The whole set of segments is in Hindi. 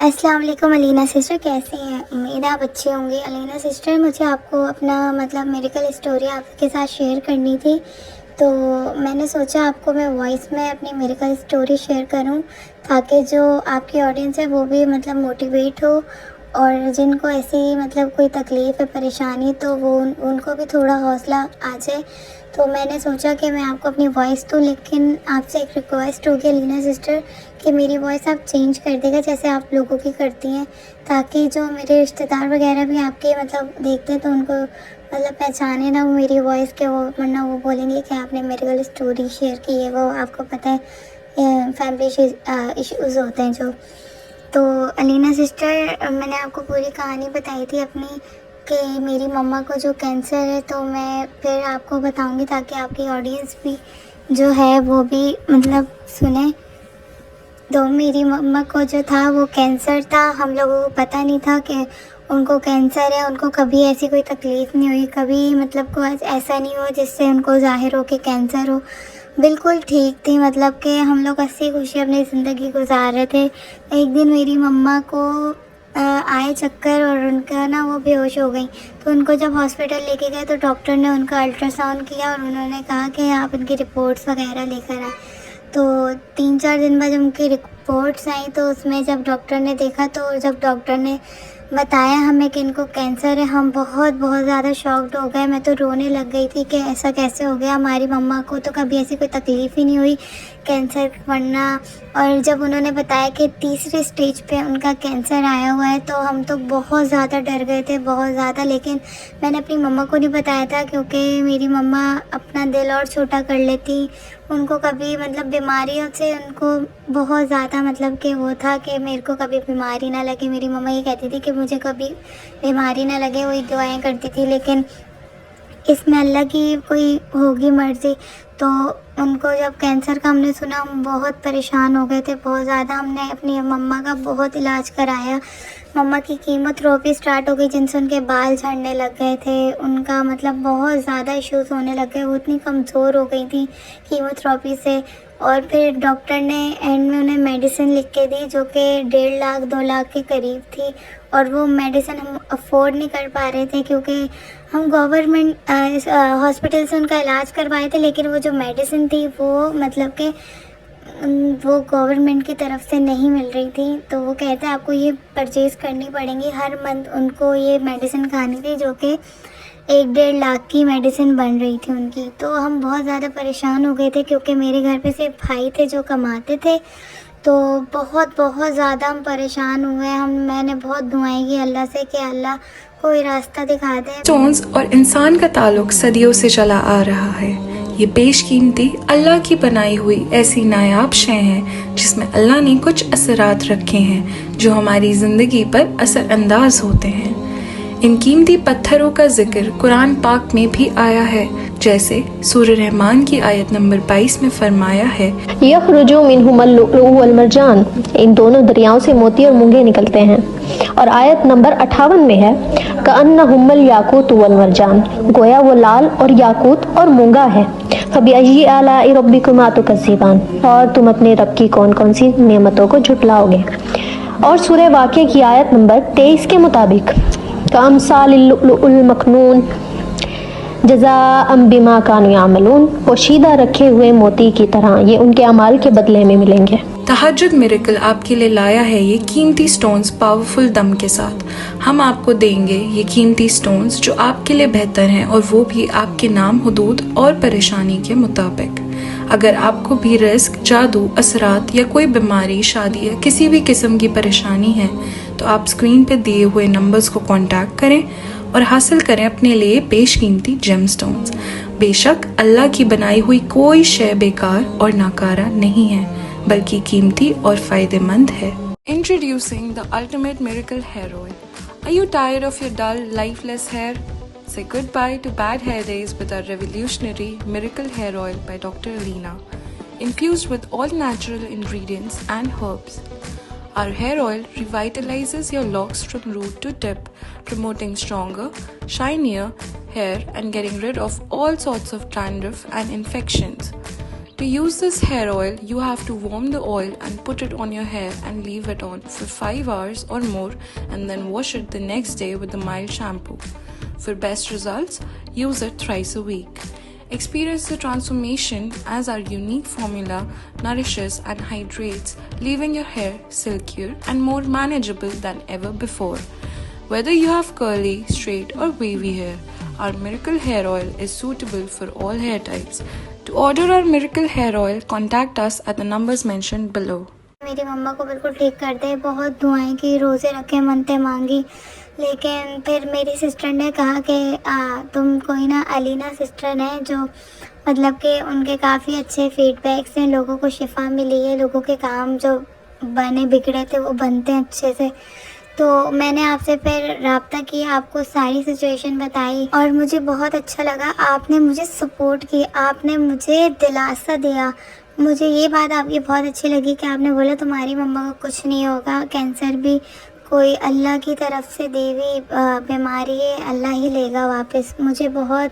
अस्सलाम वालेकुम अलीना सिस्टर, कैसे हैं? उम्मीद है आप अच्छे होंगे। अलीना सिस्टर, मुझे आपको अपना मेडिकल स्टोरी आपके साथ शेयर करनी थी, तो मैंने सोचा आपको मैं वॉइस में अपनी मेडिकल स्टोरी शेयर करूं, ताकि जो आपकी ऑडियंस है वो भी मोटिवेट हो, और जिनको ऐसी कोई तकलीफ़ है, परेशानी, तो वो उनको भी थोड़ा हौसला आ जाए। तो मैंने सोचा कि मैं आपको अपनी वॉइस दूँ, लेकिन आपसे एक रिक्वेस्ट होगी अलीना सिस्टर कि मेरी वॉइस आप चेंज कर देगा जैसे आप लोगों की करती हैं, ताकि जो मेरे रिश्तेदार वगैरह भी आपके देखते हैं तो उनको पहचाने ना मेरी वॉइस के, वो वरना वो बोलेंगे कि आपने मेडिकल स्टोरी शेयर की है। वो आपको पता है फैमिली इश्यूज़ होते हैं जो। तो अलीना सिस्टर, मैंने आपको पूरी कहानी बताई थी अपनी कि मेरी मम्मा को जो कैंसर है, तो मैं फिर आपको बताऊंगी ताकि आपकी ऑडियंस भी जो है वो भी सुने। तो मेरी मम्मा को जो था वो कैंसर था, हम लोगों को पता नहीं था कि उनको कैंसर है। उनको कभी ऐसी कोई तकलीफ़ नहीं हुई, कभी कोई ऐसा नहीं हुआ जिससे उनको ज़ाहिर हो कि कैंसर हो। बिल्कुल ठीक थी, कि हम लोग हंसी खुशी अपनी ज़िंदगी गुजार रहे थे। एक दिन मेरी मम्मा को आए चक्कर और उनका वो बेहोश हो गई। तो उनको जब हॉस्पिटल लेके गए तो डॉक्टर ने उनका अल्ट्रासाउंड किया और उन्होंने कहा कि आप इनकी रिपोर्ट्स वगैरह लेकर आए। तो 3-4 दिन बाद जब उनकी रिपोर्ट्स आई तो उसमें जब डॉक्टर ने देखा, तो जब डॉक्टर ने बताया हमें कि इनको कैंसर है, हम बहुत ज़्यादा शॉक्ड हो गए। मैं तो रोने लग गई थी कि ऐसा कैसे हो गया, हमारी मम्मा को तो कभी ऐसी कोई तकलीफ़ ही नहीं हुई कैंसर बनना। और जब उन्होंने बताया कि तीसरे स्टेज पे उनका कैंसर आया हुआ है, तो हम तो बहुत ज़्यादा डर गए थे, बहुत ज़्यादा। लेकिन मैंने अपनी मम्मा को नहीं बताया था, क्योंकि मेरी मम्मा अपना दिल और छोटा कर लेती। उनको कभी बीमारियों से उनको बहुत ज़्यादा कि वो था कि मेरे को कभी बीमारी ना लगे। मेरी मम्मा ये कहती थी कि मुझे कभी बीमारी ना लगे, वही दुआएं करती थी। लेकिन इसमें अल्लाह की कोई होगी मर्ज़ी। तो उनको जब कैंसर का हमने सुना, हम बहुत परेशान हो गए थे, बहुत ज़्यादा। हमने अपनी मम्मा का बहुत इलाज कराया। मम्मा की कीमोथेरेपी स्टार्ट हो गई, जिनसे उनके बाल झड़ने लग गए थे, उनका बहुत ज़्यादा इश्यूज़ होने लग गए। वो इतनी कमज़ोर हो गई थी कीमोथेरेपी से। और फिर डॉक्टर ने एंड में उन्हें मेडिसिन लिख के दी, जो कि 1.5 लाख 2 लाख के करीब थी। और वो मेडिसिन हम अफोर्ड नहीं कर पा रहे थे, क्योंकि हम गवर्नमेंट हॉस्पिटल से उनका इलाज करवाए थे, लेकिन वो जो मेडिसिन थी वो कि वो गवर्नमेंट की तरफ से नहीं मिल रही थी। तो वो कहते हैं आपको ये परचेज़ करनी पड़ेंगी हर मंथ। उनको ये मेडिसिन खानी थी, जो कि 1-1.5 लाख की मेडिसिन बन रही थी उनकी। तो हम बहुत ज़्यादा परेशान हो गए थे, क्योंकि मेरे घर पे सिर्फ भाई थे जो कमाते थे। तो बहुत ज़्यादा हम परेशान हुए। मैंने बहुत दुआएं की अल्लाह से कि अल्लाह कोई रास्ता दिखा दे। स्टोन्स और इंसान का ताल्लुक सदियों से चला आ रहा है। ये बेशकीमती अल्लाह की बनाई हुई ऐसी नायाब शय है जिसमें अल्लाह ने कुछ असरात रखे हैं जो हमारी ज़िंदगी पर असर अंदाज होते हैं। इन कीमती पत्थरों का जिक्र कुरान पाक में भी आया है, जैसे सूरह रहमान की आयत नंबर 22 में फरमाया है, यखरुजु मिनहुमुल लुअलु वल मरजान, इन दोनों दरियाओं से मोती और मूंगे निकलते हैं। और आयत नंबर 58 में है, कअन्नहुमुल याकूत वल मरजान, गोया वो लाल और याकूत और मूंगा है। फबिअय्यि आलाइ रब्बिकुमा तुकज़्ज़िबान, और तुम अपने रब की कौन कौन सी नेमतों को झुटलाओगे। और सूरह वाक़िया की आयत नंबर 23 के मुताबिक, कामसालिल लुअलुल मकनून जज़ाअम बिमा कानू यामलून, पोशीदा रखे हुए मोती की तरह ये उनके अमाल के बदले में मिलेंगे। तहज्जुद मिरेकल आपके लिए लाया है ये कीमती स्टोन्स पावरफुल दम के साथ। हम आपको देंगे ये कीमती स्टोन्स जो आपके लिए बेहतर हैं, और वो भी आपके नाम, हुदूद और परेशानी के मुताबिक। अगर आपको भी रिस्क, जादू, असरात या कोई बीमारी, शादी या किसी भी किस्म की परेशानी है, तो आप स्क्रीन पे दिए हुए नंबर्स को कांटेक्ट करें और हासिल करें अपने लिए बेशकीमती जेम स्टोन्स। बेशक अल्लाह की बनाई हुई कोई शय बेकार और नाकारा नहीं है, बल्कि कीमती और फायदेमंद है। Introducing the ultimate miracle hair oil. Are you tired of your dull, lifeless hair? Say goodbye to bad hair days with our revolutionary miracle hair oil by Dr. Alina, infused with all natural ingredients and herbs. Our hair oil revitalizes your locks from root to tip, promoting stronger, shinier hair and getting rid of all sorts of dandruff and infections. To use this hair oil, you have to warm the oil and put it on your hair and leave it on for 5 hours or more and then wash it the next day with a mild shampoo. For best results, use it thrice a week. Experience the transformation as our unique formula nourishes and hydrates, leaving your hair silkier and more manageable than ever before. Whether you have curly, straight or wavy hair, our Miracle Hair Oil is suitable for all hair types. To order our Miracle Hair Oil, contact us at the numbers mentioned below. मेरी मम्मा को बिल्कुल ठीक कर दे। बहुत दुआएं की, रोज़े रखे, मन्नतें मांगी, लेकिन फिर मेरी सिस्टर ने कहा कि तुम कोई ना, अलीना सिस्टर हैं जो मतलब कि उनके काफ़ी अच्छे फीडबैक्स हैं, लोगों को शिफा मिली है, लोगों के काम जो बने बिगड़े थे वो बनते हैं अच्छे से। तो मैंने आपसे फिर रब्ता किया, आपको सारी सिचुएशन बताई और मुझे बहुत अच्छा लगा। आपने मुझे सपोर्ट की, आपने मुझे दिलासा दिया। मुझे ये बात आपकी बहुत अच्छी लगी कि आपने बोला तुम्हारी मम्मा को कुछ नहीं होगा, कैंसर भी कोई अल्लाह की तरफ से दी हुई बीमारी है, अल्लाह ही लेगा वापस। मुझे बहुत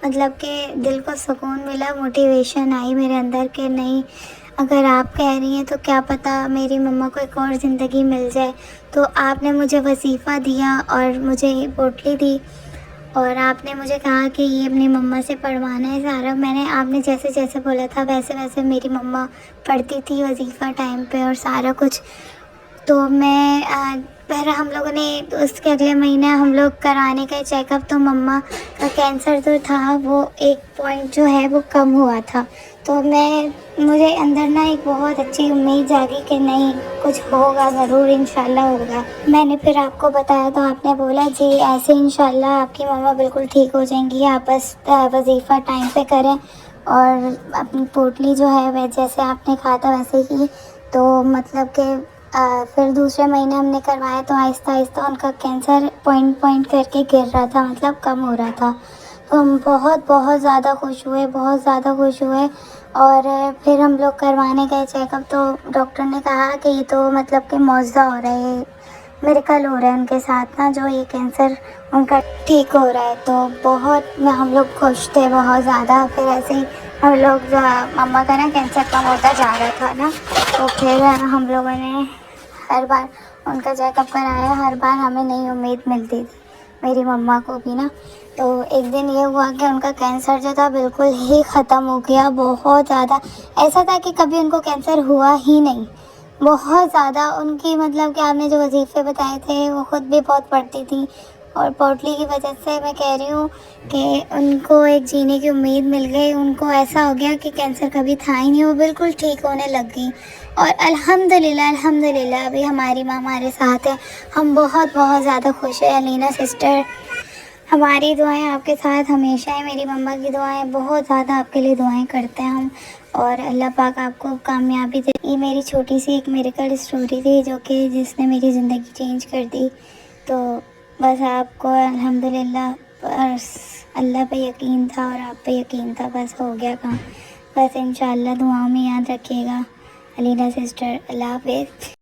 मतलब कि दिल को सुकून मिला, मोटिवेशन आई मेरे अंदर कि नहीं, अगर आप कह रही हैं तो क्या पता मेरी मम्मा को एक और ज़िंदगी मिल जाए। तो आपने मुझे वजीफ़ा दिया और मुझे ये पोटली दी और आपने मुझे कहा कि ये अपनी मम्मा से पढ़वाना है सारा। मैंने आपने जैसे जैसे बोला था वैसे वैसे मेरी मम्मा पढ़ती थी वजीफ़ा टाइम पे और सारा कुछ। तो मैं फिर हम लोगों ने उसके अगले महीने हम लोग कराने का चेकअप, तो मम्मा का कैंसर जो था वो एक पॉइंट जो है वो कम हुआ था। तो मुझे अंदर ना एक बहुत अच्छी उम्मीद जागी कि नहीं, कुछ होगा ज़रूर, इंशाल्लाह होगा। मैंने फिर आपको बताया तो आपने बोला जी ऐसे इंशाल्लाह आपकी मम्मा बिल्कुल ठीक हो जाएंगी, आप बस वजीफ़ा टाइम पे करें और अपनी पोटली जो है वह जैसे आपने कहा था वैसे ही। तो मतलब कि फिर दूसरे महीने हमने करवाया तो आहिस्ता आहिस्ता उनका कैंसर पॉइंट करके गिर रहा था, मतलब कम हो रहा था। तो हम बहुत ज़्यादा खुश हुए, बहुत ज़्यादा खुश हुए। और फिर हम लोग करवाने गए चेकअप, तो डॉक्टर ने कहा कि ये तो मतलब कि मौजज़ा हो रहा है, मिरेकल हो रहा है उनके साथ ना, जो ये कैंसर उनका ठीक हो रहा है। तो बहुत हम लोग खुश थे, बहुत ज़्यादा। फिर ऐसे ही हम लोग जो मम्मा का ना कैंसर कम होता जा रहा था ना, तो फिर हम लोगों ने हर बार उनका चेकअप कराया, हर बार हमें नई उम्मीद मिलती थी मेरी मम्मा को भी ना। तो एक दिन ये हुआ कि उनका कैंसर जो था बिल्कुल ही ख़त्म हो गया, बहुत ज़्यादा। ऐसा था कि कभी उनको कैंसर हुआ ही नहीं, बहुत ज़्यादा। उनकी मतलब कि आपने जो वजीफ़े बताए थे वो ख़ुद भी बहुत पढ़ती थी और पोटली की वजह से मैं कह रही हूँ कि उनको एक जीने की उम्मीद मिल गई। उनको ऐसा हो गया कि कैंसर कभी था ही नहीं, वो बिल्कुल ठीक होने लग गई। और अल्हम्दुलिल्लाह अभी हमारी माँ हमारे साथ है, हम बहुत ज़्यादा खुश हैं। अलीना सिस्टर, हमारी दुआएं आपके साथ हमेशा है, मेरी मम्मा की दुआएं, बहुत ज़्यादा आपके लिए दुआएं करते हैं हम, और अल्लाह पाक आपको कामयाबी दे। ये मेरी छोटी सी एक मिरेकल स्टोरी थी जो कि जिसने मेरी ज़िंदगी चेंज कर दी। तो बस आपको अल्हम्दुलिल्लाह बस अल्लाह पे यकीन था और आप पे यकीन था, बस हो गया काम। बस इंशाअल्लाह दुआओं में याद रखिएगा। अलीना सिस्टर, अल्लाह हाफ़िज़।